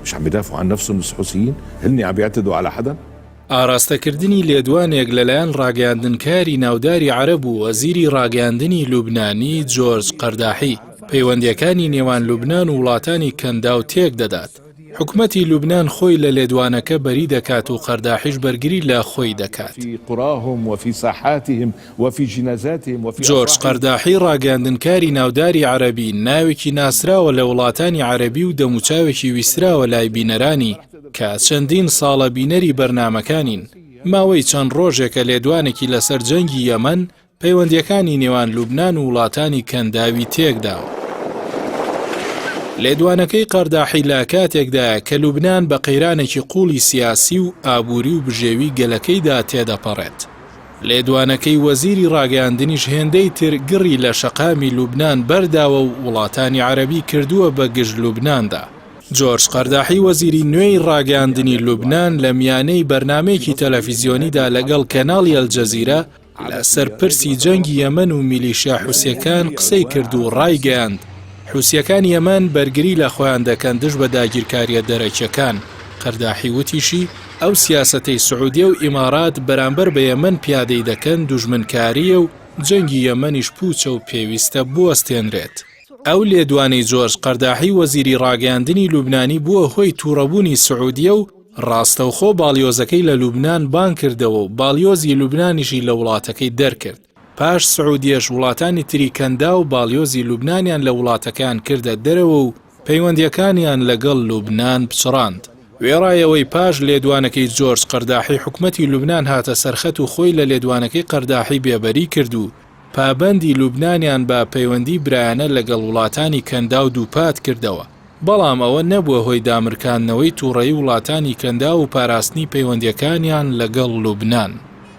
مش عم يدافعوا عن نفسهم الحوثيين؟ هن عم يعتدوا على حدا؟ ئاراستەکردنی لێدوانێک لەلایەن ڕاگەاندنکاری ناوداری عەرەب و وەزیری ڕاگەاندنی لوبنانی جۆرج قەرداحی پەیوەندیەکانی نێوان لوبنان و وڵاتانی کەندا و تێک دەدات. حکومەتی لوبنان خۆی لە لێدوانەکە بەری دەکات و قەرداحیش بەرگری لە خۆی دەکات. جۆرج قەرداحی ڕاگەاندنکاری ناوداری عەرەبی ناوێکی ناسراوە لە وڵاتانی عەرەبی و دەموچاوێکی ویستراوە لای بینەرانی کە چەندین ساڵە بینەری بەرنامەکانین. ماوەی چەند ڕۆژێکە لێدوانێکی لەسەر جەنگی یەمەن پەیوەندیەکانی نێوان لوبنان و وڵاتانی کەنداوی تێکداوە. لێدوانەکەی قەرداحی لە کاتێکدایە کە لوبنان بە قەیرانێکی قوڵی سیاسی و ئابووری و بژێوی گەلەکەیدا تێدەپەڕێت. لێدوانەکەی وەزیری ڕاگەاندنیش هێندەی تر گڕی لە شەقامی لوبنان بەرداوە و وڵاتانی عەرەبی کردووە بە گشت لوبناندا. جۆرج قەرداحی وەزیری نوێی ڕاگەاندنی لوبنان لە میانەی بەرنامەیەکی تەلەڤیزیۆنیدا لەگەڵ کەناڵی ئەلجەزیرە لەسەر پرسی جەنگی یەمەن و میلیشیا حوسیەکان قسەی کرد و ڕایگەیاند حوسیەکان یەمەن بەرگری لە خۆیان دەکەن دژ بە داگیرکاریە دەرەکیەکان. قەرداحی وتیشی ئەو سیاسەتەی سعودیە و ئیمارات بەرامبەر بە یەمەن پیادەی دەکەن دوژمنکاریە و جەنگی یەمەنیش پوچە و پێویستە بوەستێنرێت. ئەو لێدوانەی جۆرج قەرداحی وەزیری ڕاگەاندنی لوبنانی بووە هۆی تووڕەبوونی سعودیە و ڕاستەوخۆ باڵیۆزەکەی لە لوبنان بان کردەوە و باڵیۆزی لوبنانیشی لە وڵاتەکەی دەرکرد. پاش سعودیەش وڵاتانی تری کەندا و باڵیۆزی لوبنانیان لە وڵاتەکان کردە دەرەوە و پەیوەندیەکانیان لەگەڵ لوبنان پچڕاند. وێڕایەوەی پاش لێدوانەکەی جۆرج قەرداحی حکومەتی لوبنان هاتە سەرخەت و خۆی لە لێدوانەکەی قەرداحی بێبەری کرد و پابەندی لوبنانیان بە پەیوەندی برایانە لەگەڵ وڵاتانی کەندا و دووپات کردەوە. بەڵام ئەوە نەبووە هۆی دامرکاندنەوەی تووڕەیی وڵاتانی کەندا و پاراستنی پەیوەندیەکانیان لەگەڵ لوبنان.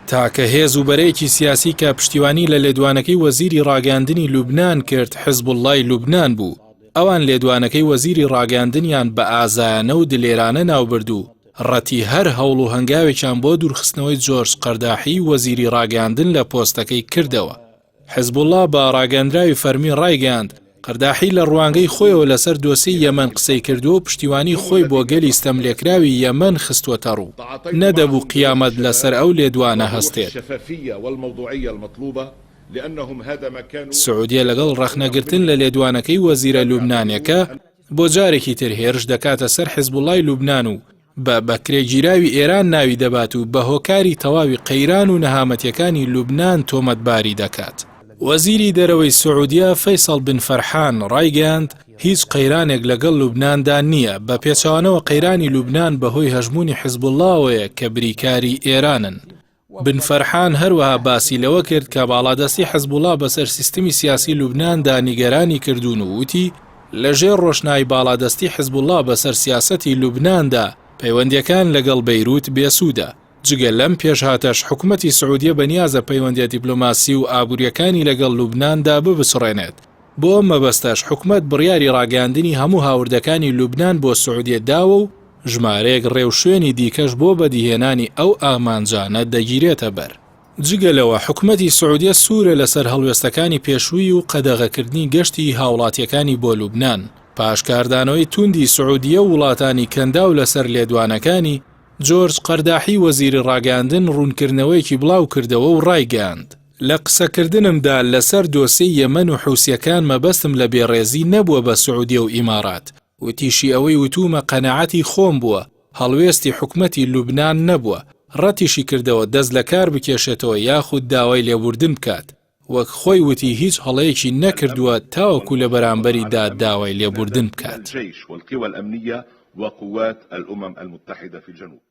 تاکە هێز و بەرەیەکی سیاسی کە پشتیوانی لە لێدوانەکەی وەزیری ڕاگەاندنی لوبنان کرد حیزبوڵڵای لوبنان بوو. ئەوان لێدوانەکەی وەزیری ڕاگەاندنیان بە ئازایانە و دلێرانە ناوبرد و ڕەتی هەر هەوڵ و هەنگاوێکیان بۆ دوورخستنەوەی جۆرج قەرداحی وەزیری ڕاگەاندن لە پۆستەکەی کردەوە. حیزبوڵڵا بە ڕاگەاندراوی فەرمی ڕایگەاند قەرداحی لە ڕوانگەی خۆیەوە لەسەر دۆسی یەمەن قسەی کردووە و پشتیوانی خۆی بۆ گەلی ستەملێکراوی یەمەن خستوەتە ڕوو. نەدەبوو قیامەت لەسەر ئەو لێدوانە هەستێت. سعودیە لەگەڵ ڕەخنەگرتن لە لێدوانەکەی وەزیرە لوبنانیەکە بۆ جارێکی تر هێرش دەکاتە سەر حیزبوڵڵای لوبنان و بە بەکرێگیراوی ئێران ناوی دەبات و بە هۆکاری تەواوی قەیران و نەهامەتیەکانی لوبنان تۆمەتباری دەکات. وەزیری دەرەوەی سعودیە فەیسەڵ بن فەرحان ڕایگەاند هیچ قەیرانێک لەگەڵ لوبناندا نییە بە پێچەوانەوە قەیرانی لوبنان بەهۆی هەژمونی حیزبوڵڵاوەیە کە بریکاری ئێرانن. بن فەرحان هەروەها باسی لەوە کرد کە باڵادەستی حیزبوڵڵا بەسەر سیستمی سیاسی لوبناندا نیگەرانی کردوون و وتی لەژێر ڕۆشنایی باڵادەستی حیزبوڵڵا بەسەر سیاسەتی لوبناندا پەیوەندیەکان لەگەڵ بەیروت بێسوودە. جگە لەم پێشهاتەش حکومەتی سعودیە بەنیازە پەیوەندیە دیپلۆماسی و ئابوووریەکانی لەگەڵ لوبناندا ببچڕێنێت. بۆ مەبەستەش حکومەت بڕیاری ڕاگەاندنی هەموو هاوردەکانی لوبنان بۆ سعودیە داوە و ژمارەیەک ڕێوشوێنی دیکەش بۆ بەدیهێنانی ئەو ئامانجانە دەگیرێتە بەر. جگەلەوە حکومەتی سعودیە سوورە لەسەر هەڵوێستەکانی پێشووی و قەدەغەکردنی گەشتی هاوڵاتیەکانی بۆ لوبنان. پاشکاردانەوەی توندی سعودیە و وڵاتانی کەندا و لەسەر لێدوانەکانی جۆرج قەرداحی وەزیری ڕاگەاندن ڕوونکردنەوەیکی بڵاو کردەوە و ڕایگەاند لە قسەکردنمدا لەسەر دۆسەی یەمەن و حوسیەکان مەبەستم لە بێڕێزی نەبووە بە سعودیە و ئیمارات. وتیشی ئەوەی وتومە قەنەعەتی خۆم بووە هەڵوێستی حکومەتی لوبنان نەبووە. ڕەتیشی کردەوە دەست لە کار بکێشێتەوە یاخود داوای لێبوردن بکات. وەک خۆی وتی هیچ هەڵەیەکی نەکردووە تاوەکو لە بەرامبەریدا داوای لێبوردن بکات. وقوات الأمم المتحدة في الجنوب.